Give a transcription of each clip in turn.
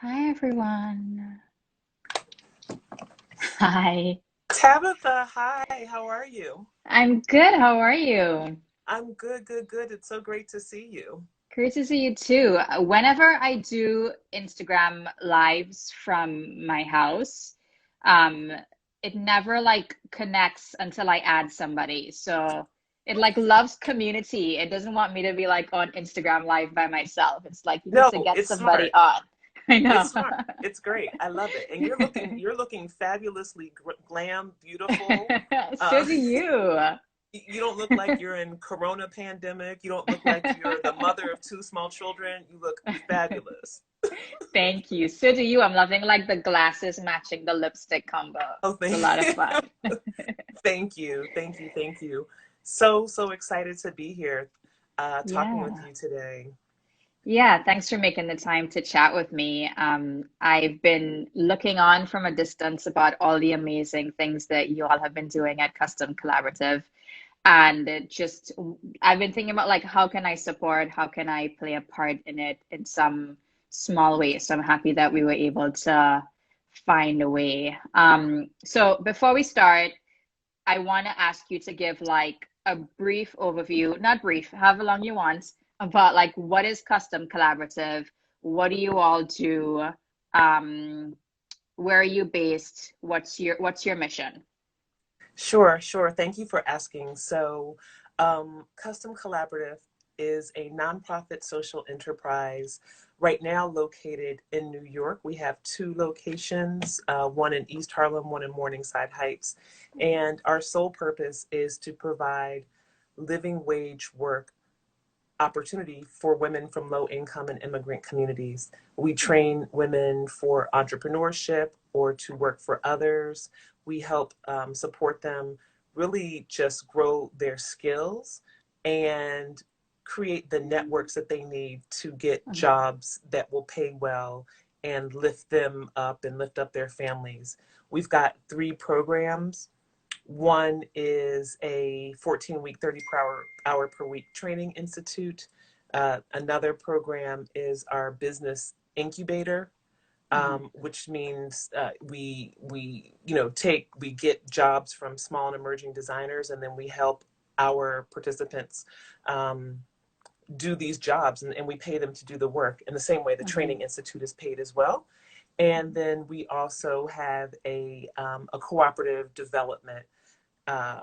Hi everyone. Hi. Tabitha, hi, how are you? I'm good. How are you? I'm good, good, good. It's so great to see you. Great to see you too. Whenever I do Instagram lives from my house, um, it never like connects until I add somebody. So it like loves community. It doesn't want me to be like on Instagram live by myself. It's like you need No, to get it's somebody smart. on. I know. It's smart. It's great. I love it. And you're looking fabulously glam, beautiful. So Uh, do you. you don't look like you're in Corona pandemic. You don't look like you're the mother of two small children. You look fabulous. Thank you. So do you. I'm loving like the glasses matching the lipstick combo. Oh, It's a thank lot of you. fun. Thank you. Thank you. Thank you. So excited to be here talking with Yeah. you today. Yeah, thanks for making the time to chat with me. I've been looking on from a distance about all the amazing things that you all have been doing at Custom Collaborative. And it just, I've been thinking about like, how can I support? How can I play a part in it in some small way? So I'm happy that we were able to find a way. So before we start, I want to ask you to give like a brief overview, not brief, however long you want, about like what is Custom Collaborative? What do you all do? Um, where are you based? What's your mission? Sure, sure. Thank you for asking. Custom Collaborative is a nonprofit social enterprise right now located in New York. We have two locations, one in East Harlem, one in Morningside Heights. And our sole purpose is to provide living wage work opportunity for women from low income and immigrant communities. We train women for entrepreneurship or to work for others. We help support them really just grow their skills and create the networks that they need to get Mhm. jobs that will pay well and lift them up and lift up their families. We've got three programs. One is a 14-week, 30 hour per week training institute. Another program is our business incubator, Mhm. which means we get jobs from small and emerging designers, and then we help our participants um, do these jobs, and we pay them to do the work. In the same way, the Mhm. training institute is paid as well. And then we also have a cooperative development uh,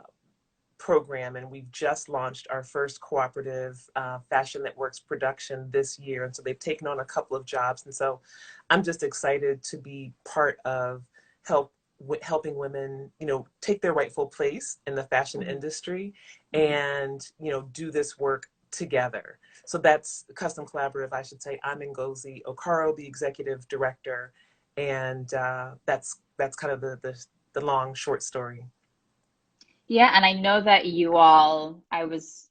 program, and we've just launched our first cooperative Fashion That Works production this year. And so they've taken on a couple of jobs. And so I'm just excited to be part of helping women, take their rightful place in the fashion Mhm. industry Mhm. and, do this work together. So that's Custom Collaborative, I should say. I'm Ngozi Okaro, the executive director. And that's kind of the long, short story. Yeah, and I know that you all, I was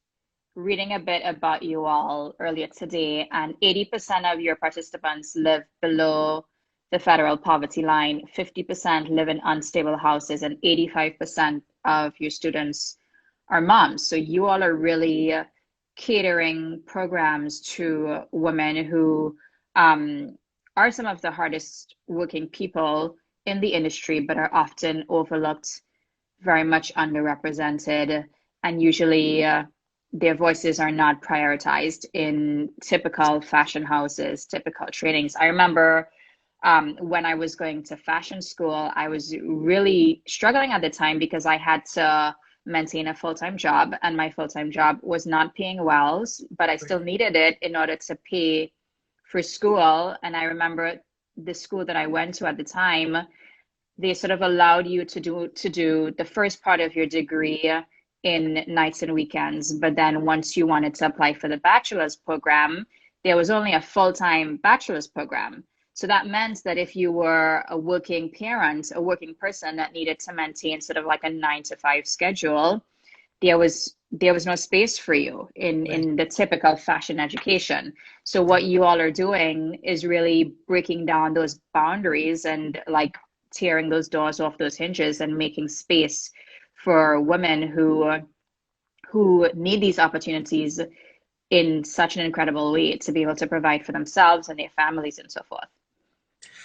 reading a bit about you all earlier today, and 80% of your participants live below the federal poverty line, 50% live in unstable houses, and 85% of your students are moms. So you all are really catering programs to women who um, are some of the hardest working people in the industry, but are often overlooked, very much underrepresented, and usually their voices are not prioritized in typical fashion houses, typical trainings. I remember when I was going to fashion school, I was really struggling at the time because I had to maintain a full-time job, and my full-time job was not paying well, but I still needed it in order to pay for school. And I remember the school that I went to at the time, they sort of allowed you to do the first part of your degree in nights and weekends, but then once you wanted to apply for the bachelor's program, there was only a full-time bachelor's program. So that meant that if you were a working parent, a working person that needed to maintain sort of like a 9 to 5 schedule, there was no space for you Right. in the typical fashion education. So what you all are doing is really breaking down those boundaries and like tearing those doors off those hinges and making space for women who need these opportunities in such an incredible way to be able to provide for themselves and their families and so forth.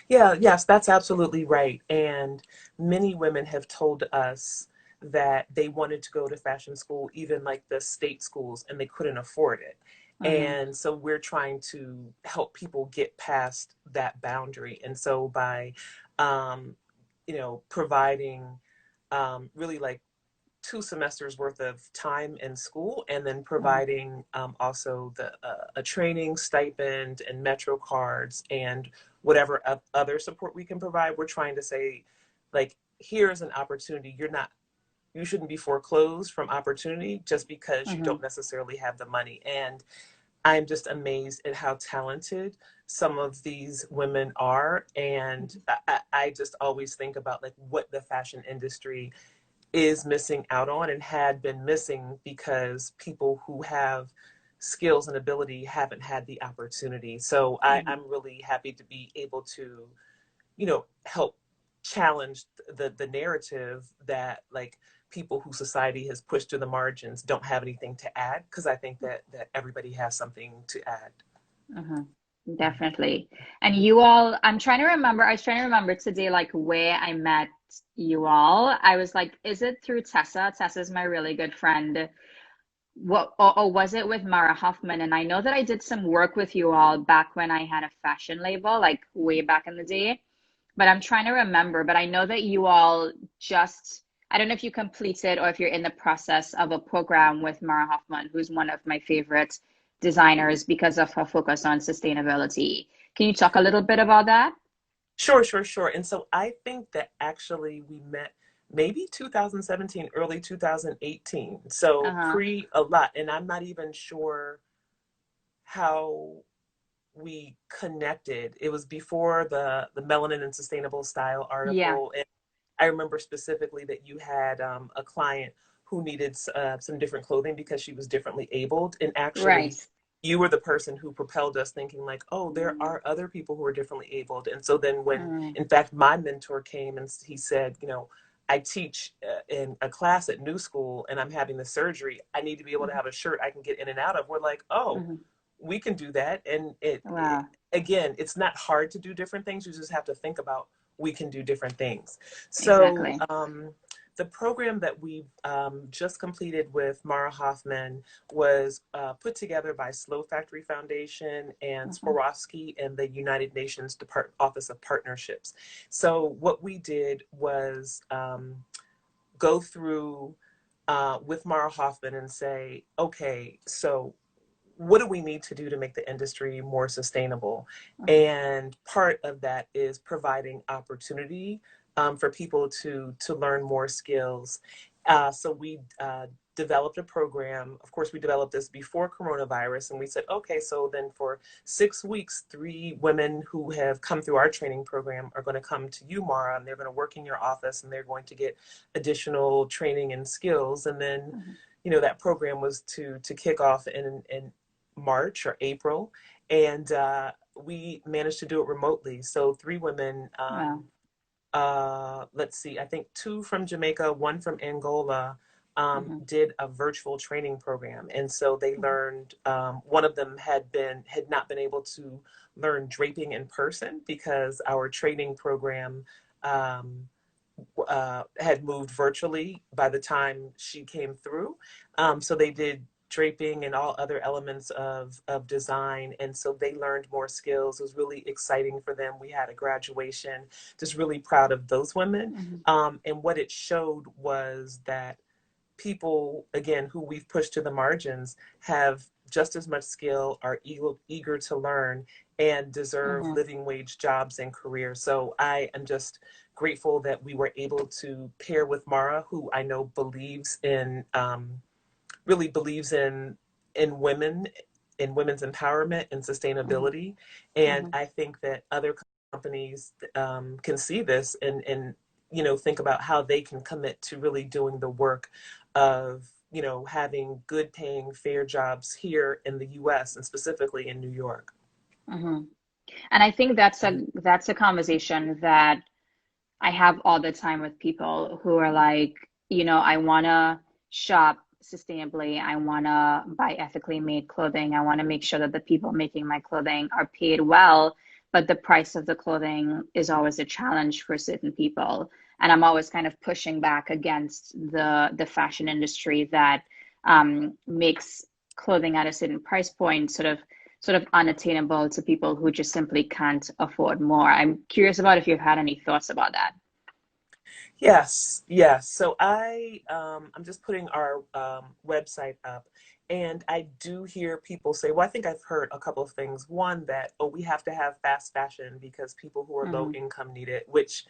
Yeah, yes, that's absolutely right. And many women have told us that they wanted to go to fashion school, even like the state schools, and they couldn't afford it. Hmm. And so we're trying to help people get past that boundary. And so by, um, providing really like 2 semesters worth of time in school, and then Hmm. providing also a training stipend and metro cards and whatever other support we can provide. We're trying to say, like, here's an opportunity. You shouldn't be foreclosed from opportunity just because you Hmm. don't necessarily have the money. And I'm just amazed at how talented some of these women are. And I just always think about like what the fashion industry is missing out on and had been missing because people who have skills and ability haven't had the opportunity. So Hmm. I'm really happy to be able to, help challenge the narrative that like people who society has pushed to the margins don't have anything to add, because I think that everybody has something to add. Hmm. Definitely. And you all, I was trying to remember today, like where I met you all. I was like, is it through Tessa? Tessa's my really good friend. What, or was it with Mara Hoffman? And I know that I did some work with you all back when I had a fashion label, like way back in the day. But I'm trying to remember. But I know that you all just, I don't know if you completed or if you're in the process of a program with Mara Hoffman, who's one of my favorite designers because of her focus on sustainability. Can you talk a little bit about that? Sure, sure, sure. And so I think that actually we met maybe 2017, early 2018. So Uh-huh. pre a lot. And I'm not even sure how we connected. It was before the Melanin and Sustainable Style Yeah. article. And I remember specifically that you had a client who needed some different clothing because she was differently abled. And actually, Right. you were the person who propelled us thinking like, oh, there are other people who are differently abled. And so then when, Mm, in fact, my mentor came and he said, I teach in a class at New School and I'm having the surgery. I need to be able to mhm, have a shirt I can get in and out of. We're like, oh, mhm. we can do that. And Wow. again, it's not hard to do different things. You just have to think about we can do different things. So Exactly. the program that we just completed with Mara Hoffman was put together by Slow Factory Foundation and Mhm, Swarovski and the United Nations Office of Partnerships. So what we did was go through with Mara Hoffman and say, okay, so what do we need to do to make the industry more sustainable? mhm, And part of that is providing opportunity for people to learn more skills. So we developed a program. Of course, we developed this before coronavirus, and we said, okay, so then for 6 weeks, 3 women who have come through our training program are going to come to you, Mara, and they're going to work in your office, and they're going to get additional training and skills. And then, mhm. that program was to kick off in March or April, and we managed to do it remotely. So 3 women, Wow. let's see, I think 2 from Jamaica, 1 from Angola, Mhm, did a virtual training program, and so they mhm, learned. One of them had not been able to learn draping in person because our training program. Um, had moved virtually by the time she came through. So they did draping and all other elements of design. And so they learned more skills. It was really exciting for them. We had a graduation, just really proud of those women. mhm, And what it showed was that people, again, who we've pushed to the margins have just as much skill, are eager to learn, and deserve mhm, living wage jobs and careers. So I am just grateful that we were able to pair with Mara, who I know believes in, really believes in women, in women's empowerment and mhm, sustainability. And mhm, I think that other companies can see this and think about how they can commit to really doing the work of having good paying fair jobs here in the US and specifically in New York. mhm. And I think that's a conversation that I have all the time with people who are like, I want to shop sustainably. I want to buy ethically made clothing. I want to make sure that the people making my clothing are paid well. but the price of the clothing is always a challenge for certain people. And I'm always kind of pushing back against the fashion industry that makes clothing at a certain price point sort of unattainable to people who just simply can't afford more. I'm curious about if you've had any thoughts about that. Yes, yes. So I'm just putting our website up, and I do hear people say, well, I think I've heard a couple of things. One, that, oh, we have to have fast fashion because people who are low Hmm. income need it, which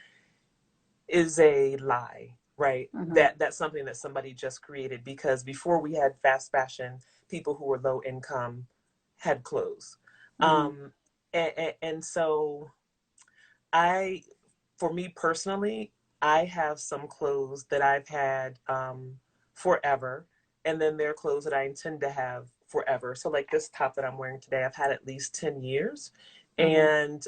is a lie, right? Hmm. That's something that somebody just created, because before we had fast fashion, people who were low income had clothes. Hmm. And so I, for me personally, I have some clothes that I've had forever, and then there are clothes that I intend to have forever. So, like this top that I'm wearing today, I've had at least 10 years. Hmm. And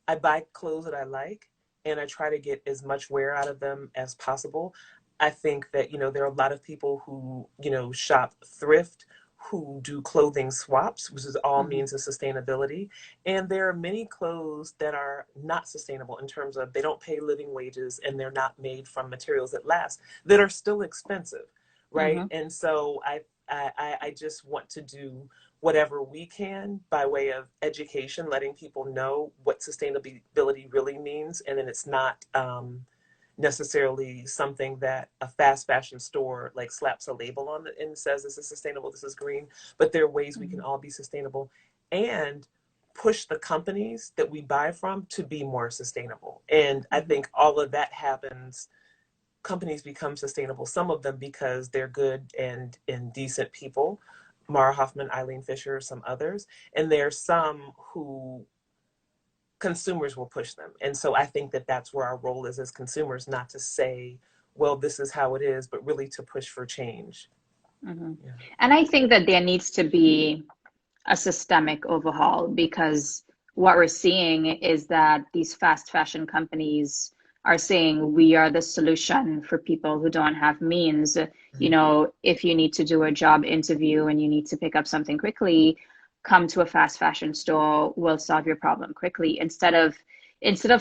I buy clothes that I like, and I try to get as much wear out of them as possible. I think that, there are a lot of people who, shop thrift, who do clothing swaps, which is all Hmm. means of sustainability. And there are many clothes that are not sustainable in terms of they don't pay living wages, and they're not made from materials that last, that are still expensive, right? Hmm. And so I just want to do whatever we can by way of education, letting people know what sustainability really means. And then it's not necessarily something that a fast fashion store like slaps a label on it and says this is sustainable, this is green. But there are ways we can Hmm. all be sustainable and push the companies that we buy from to be more sustainable. And I Hmm. think all of that happens. Companies become sustainable, some of them because they're good and decent people, Mara Hoffman, Eileen Fisher, some others. And there's some who consumers will push them. And so I think that that's where our role is as consumers, not to say, well, this is how it is, but really to push for change. Hmm. Yeah. And I think that there needs to be a systemic overhaul because what we're seeing is that these fast fashion companies are saying we are the solution for people who don't have means. You Mhm. know, if you need to do a job interview and you need to pick up something quickly, come to a fast fashion store, we'll solve your problem quickly instead of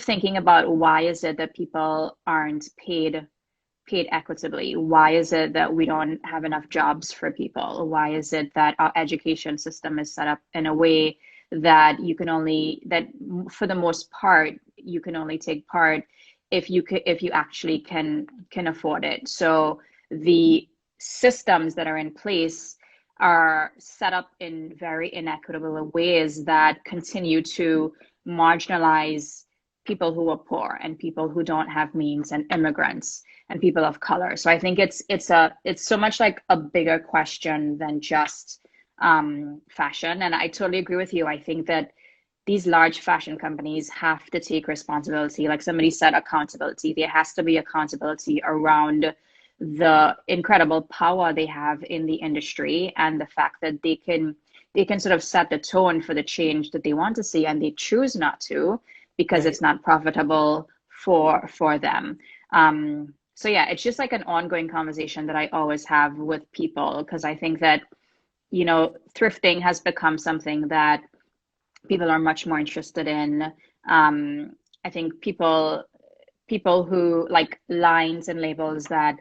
thinking about why is it that people aren't paid equitably? Why is it that we don't have enough jobs for people? Why is it that our education system is set up in a way that that for the most part you can only take part if you actually can afford it. So the systems that are in place are set up in very inequitable ways that continue to marginalize people who are poor and people who don't have means and immigrants and people of color. So I think it's so much like a bigger question than just fashion. And I totally agree with you. I think that these large fashion companies have to take responsibility. Like somebody said, accountability. There has to be accountability around the incredible power they have in the industry and the fact that they can sort of set the tone for the change that they want to see and they choose not to because Right. it's not profitable for them. So yeah, it's just like an ongoing conversation that I always have with people because I think that, thrifting has become something that people are much more interested in. I think people who like lines and labels that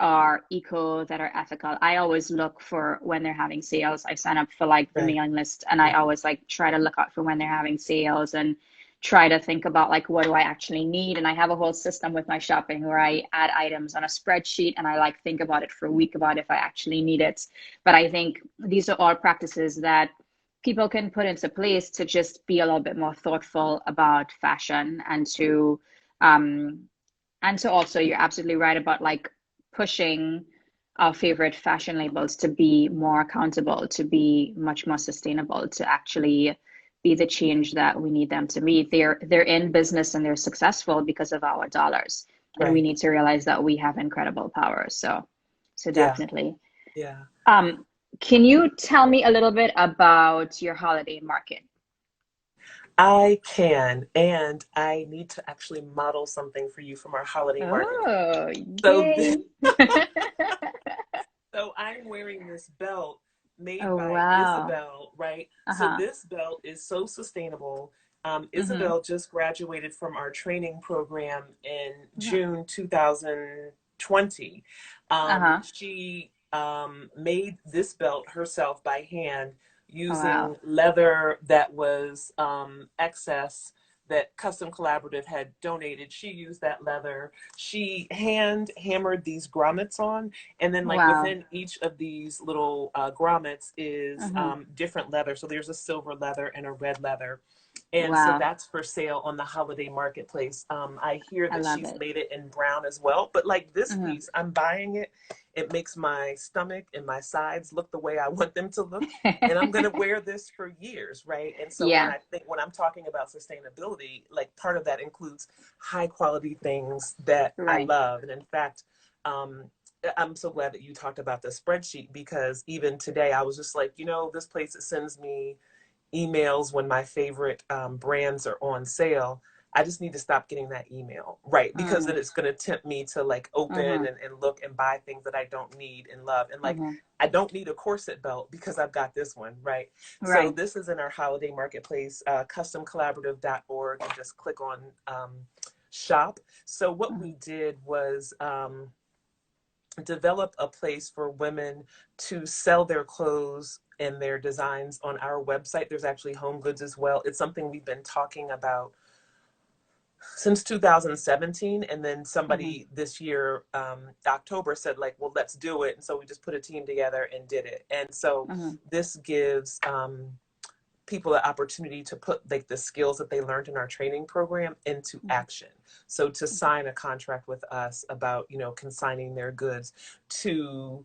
are eco, that are ethical. I always look for when they're having sales. I sign up for like the Right. mailing list and I Right. always like try to look out for when they're having sales and try to think about like what do I actually need. And I have a whole system with my shopping where I add items on a spreadsheet and I like think about it for a week about if I actually need it. But I think these are all practices that people can put into place to just be a little bit more thoughtful about fashion um and to also, you're absolutely right about like pushing our favorite fashion labels to be more accountable, to be much more sustainable, to actually be the change that we need them to be. They're in business and they're successful because of our dollars. And we Right. need to realize that we have incredible power. So Yeah. definitely. Yeah. Um, can you tell me a little bit about your holiday market? I can, and I need to actually model something for you from our holiday market. Oh, So, yay. so I'm wearing this belt made Oh, by wow. Isabel, right? So Uh-huh. this belt is so sustainable. Mm-hmm. Isabel just graduated from our training program in Wow. June 2020. Uh-huh. She made this belt herself by hand Oh, wow. using leather that was excess that Custom Collaborative had donated. She used that leather. She hand hammered these grommets on, and then like Wow. within each of these little grommets is Mm-hmm. different leather. So there's a silver leather and a red leather. And so Wow. that's for sale on the holiday marketplace. I hear I that love she's it. made it in brown as well. But like this Mm-hmm. piece, I'm buying it. It makes my stomach and my sides look the way I want them to look. And I'm going to wear this for years, right? And so Yeah, when I'm talking about sustainability, like part of that includes high quality things that I right. love. And in fact, I'm so glad that you talked about the spreadsheet, because even today I was just like, this place that sends me emails when my favorite brands are on sale. I just need to stop getting that email, right? Because Mm-hmm. then it's going to tempt me to like open Mm-hmm. and look and buy things that I don't need and love. And like, Mm-hmm. I don't need a corset belt because I've got this one, right? So Right. this is in our holiday marketplace, customcollaborative.org, and just click on shop. So what Mm-hmm. we did was develop a place for women to sell their clothes and their designs on our website. There's actually home goods as well. It's something we've been talking about since 2017, and then Mm-hmm. somebody this year, October, said like, well, let's do it. And so we just put a team together and did it. And so Mm-hmm. this gives people the opportunity to put like the skills that they learned in our training program into action. So to sign a contract with us about, consigning their goods, to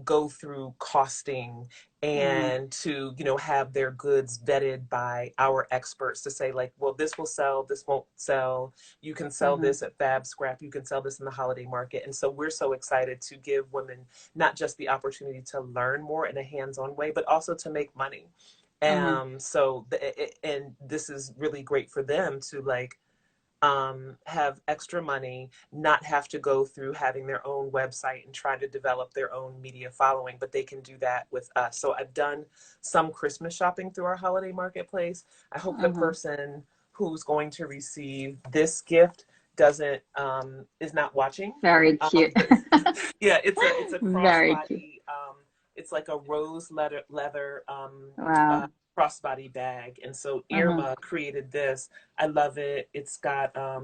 go through costing, Mm-hmm. and to, have their goods vetted by our experts to say like, well, this will sell, this won't sell. You can sell Mm-hmm. this at Fab Scrap. You can sell this in the holiday market. And so we're so excited to give women not just the opportunity to learn more in a hands-on way, but also to make money. Mm-hmm. And this is really great for them to like have extra money, not have to go through having their own website and try to develop their own media following, but they can do that with us. So I've done some Christmas shopping through our holiday marketplace. I hope the Mm-hmm. person who's going to receive this gift doesn't is not watching. Very cute. But yeah, it's a Very cute. crossbody. It's like a rose leather Wow. crossbody bag, and so Mm-hmm. Irma created this. I love it. It's got a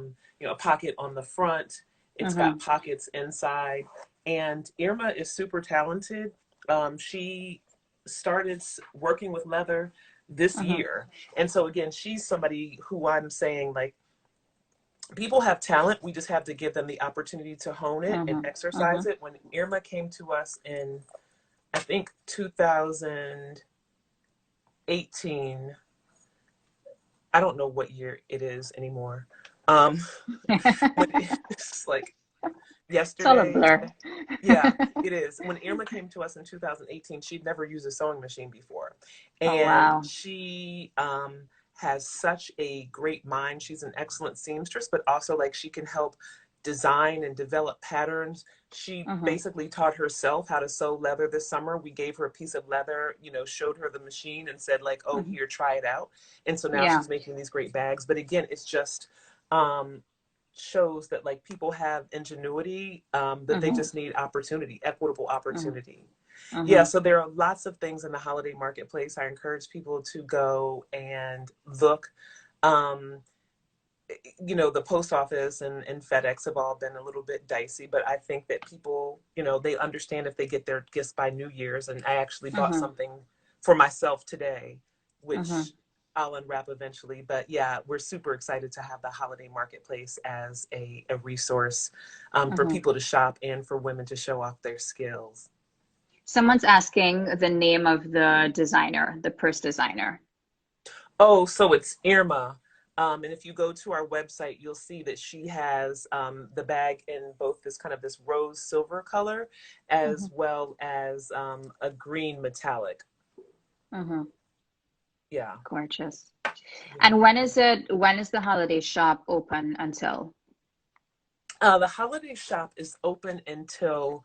pocket on the front. It's got Mm-hmm. pockets inside, and Irma is super talented. She started working with leather this Mm-hmm. year, and so again, she's somebody who I'm saying like, people have talent. We just have to give them the opportunity to hone it and Mm-hmm. Mm-hmm. exercise it. When Irma came to us in, I think, 2018, I don't know what year it is anymore. Um, when it's like It's all a yesterday. blur. Yeah, it is. When Irma came to us in 2018, she'd never used a sewing machine before. Oh, And wow. she has such a great mind. She's an excellent seamstress, but also like she can help design and develop patterns. She Mm-hmm. basically taught herself how to sew leather this summer. We gave her a piece of leather, showed her the machine and said like, oh, Mm-hmm. here, try it out. And so now Yeah. she's making these great bags. But again, it's just um, shows that like people have ingenuity, that they Mm-hmm. just need opportunity, equitable Mm-hmm. opportunity. Yeah, Mm-hmm. so there are lots of things in the holiday marketplace. I encourage people to go and look. um, the post office and FedEx have all been a little bit dicey, but I think that people, they understand if they get their gifts by New Year's. And I actually bought Mm-hmm. something for myself today, Mm-hmm. which I'll unwrap eventually. But yeah, we're super excited to have the holiday marketplace as a resource for Mm-hmm. people to shop and for women to show off their skills. Someone's asking the name of the designer, the purse designer. Oh, so it's Irma. And if you go to our website, you'll see that she has the bag in both this kind of this rose silver color, Mm-hmm. as well as a green metallic. Mm-hmm. Yeah, Gorgeous. yeah. And when is the holiday shop open until? The holiday shop is open until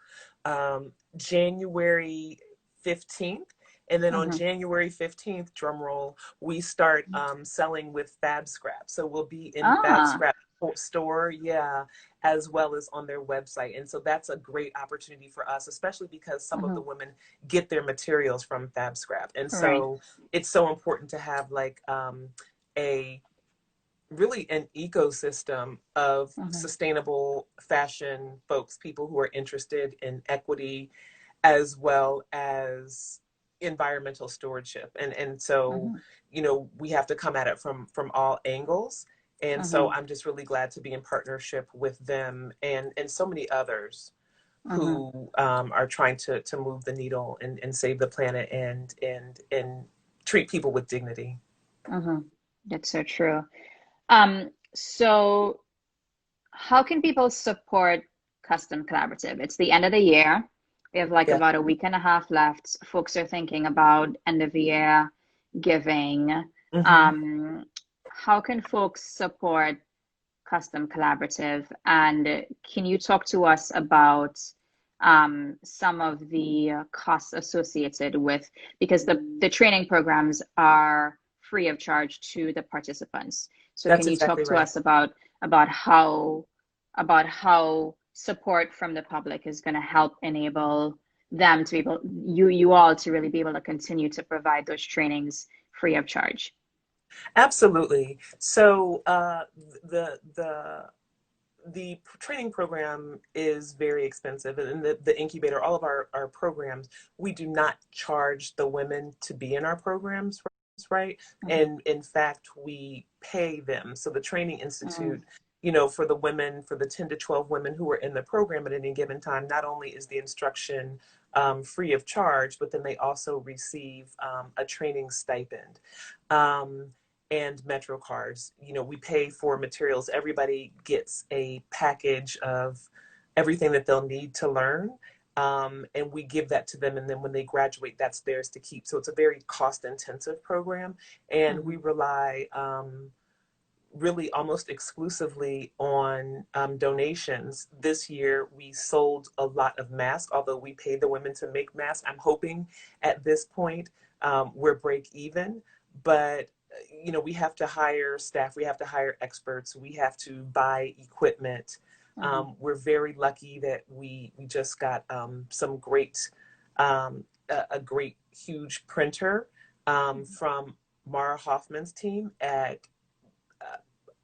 January 15th. And then on Mm-hmm. January 15th, drum roll, we start selling with Fab Scrap. So we'll be in Fab Ah. Scrap store, yeah, as well as on their website. And so that's a great opportunity for us, especially because some of Mm-hmm. the women get their materials from Fab Scrap. And Right. so it's so important to have like a really an ecosystem of Mm-hmm. sustainable fashion folks, people who are interested in equity as well as environmental stewardship. And so, Mm-hmm. we have to come at it from all angles. And so Mm-hmm. I'm just really glad to be in partnership with them and so many others Mm-hmm. who are trying to move the needle and save the planet and treat people with dignity. Mm-hmm. That's so true. So how can people support Custom Collaborative? It's the end of the year. We have like Yeah. about a week and a half left. Folks are thinking about end of the year giving. Hmm. Um, how can folks support Custom Collaborative? And can you talk to us about some of the costs associated with, because the training programs are free of charge to the participants. So That's can you talk exactly to right. us about how support from the public is going to help enable them to be able, you all to really be able to continue to provide those trainings free of charge? Absolutely. So the training program is very expensive, and the incubator, all of our programs, we do not charge the women to be in our programs, right? Mhm. And in fact, we pay them. So the Training Mm, Institute, for the women, for the 10 to 12 women who are in the program at any given time, not only is the instruction free of charge, but then they also receive a training stipend. Um, and Metro cards. We pay for materials. Everybody gets a package of everything that they'll need to learn. And we give that to them. And then when they graduate, that's theirs to keep. So it's a very cost intensive program. And we mhm, rely really almost exclusively on donations. This year, we sold a lot of masks, although we paid the women to make masks. I'm hoping at this point we're break even, but we have to hire staff, we have to hire experts, we have to buy equipment. mhm, We're very lucky that we just got some great, a great huge printer from Mara Hoffman's team at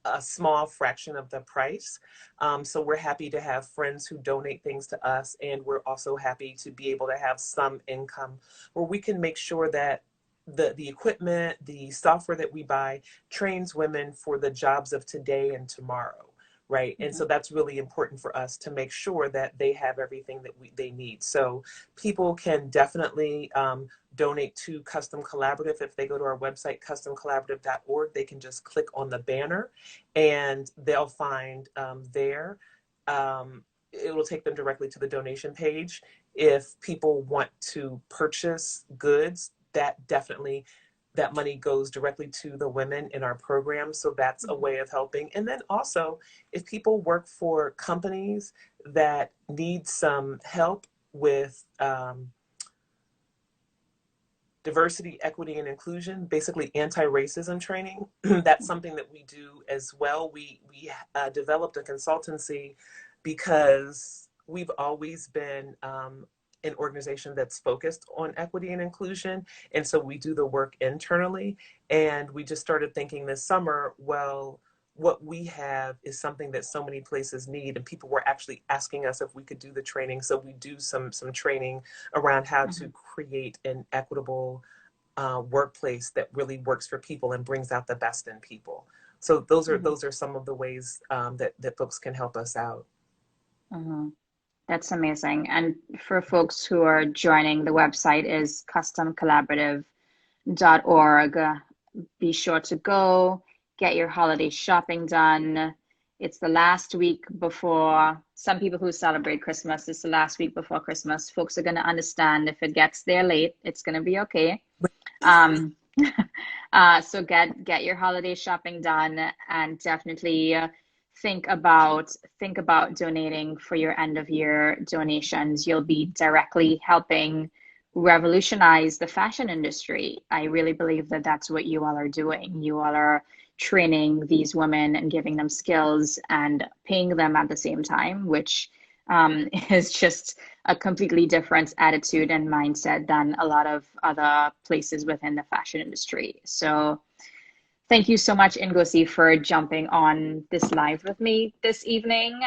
a small fraction of the price. So we're happy to have friends who donate things to us, and we're also happy to be able to have some income where we can make sure that the equipment, the software that we buy trains women for the jobs of today and tomorrow. Right. And mhm, so that's really important for us to make sure that they have everything that they need. So people can definitely donate to Custom Collaborative. If they go to our website, customcollaborative.org, they can just click on the banner and they'll find there. It will take them directly to the donation page. If people want to purchase goods, that money goes directly to the women in our program. So that's a mhm, way of helping. And then also, if people work for companies that need some help with diversity, equity, and inclusion, basically anti-racism training. That's mhm, something that we do as well. We developed a consultancy because we've always been an organization that's focused on equity and inclusion, and so we do the work internally. And we just started thinking this summer, well, what we have is something that so many places need, and people were actually asking us if we could do the training. So we do some training around how to mhm, create an equitable workplace that really works for people and brings out the best in people. So those are mhm, those are some of the ways that folks can help us out. mhm. That's amazing. And for folks who are joining, the website is customcollaborative.org. Be sure to go get your holiday shopping done. It's the last week before some people who celebrate Christmas. It's the last week before Christmas. Folks are going to understand if it gets there late, it's going to be okay. Um, so get your holiday shopping done and definitely think about think about donating for your end of year donations. You'll be directly helping revolutionize the fashion industry. I really believe that that's what you all are doing. You all are training these women and giving them skills and paying them at the same time, which is just a completely different attitude and mindset than a lot of other places within the fashion industry. So thank you so much, Ngozi, for jumping on this live with me this evening.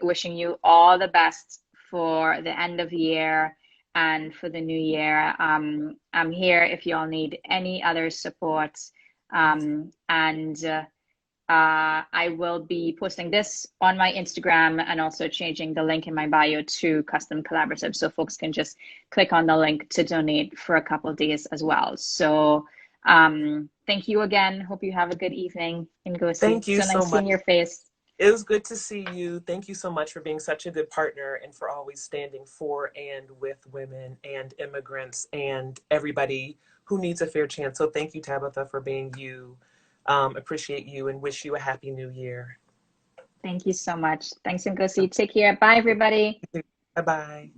Wishing you all the best for the end of year and for the new year. I'm here if y'all need any other support. And I will be posting this on my Instagram and also changing the link in my bio to Custom Collaborative so folks can just click on the link to donate for a couple of days as well. So thank you again. Hope you have a good evening, Ngozi. Thank you So so nice much. seeing your face. It was good to see you. Thank you so much for being such a good partner and for always standing for and with women and immigrants and everybody who needs a fair chance. So thank you, Tabitha, for being you. Appreciate you and wish you a happy new year. Thank you so much. Thanks, Ngozi. Take care. Bye, everybody. Bye bye.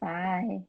Bye.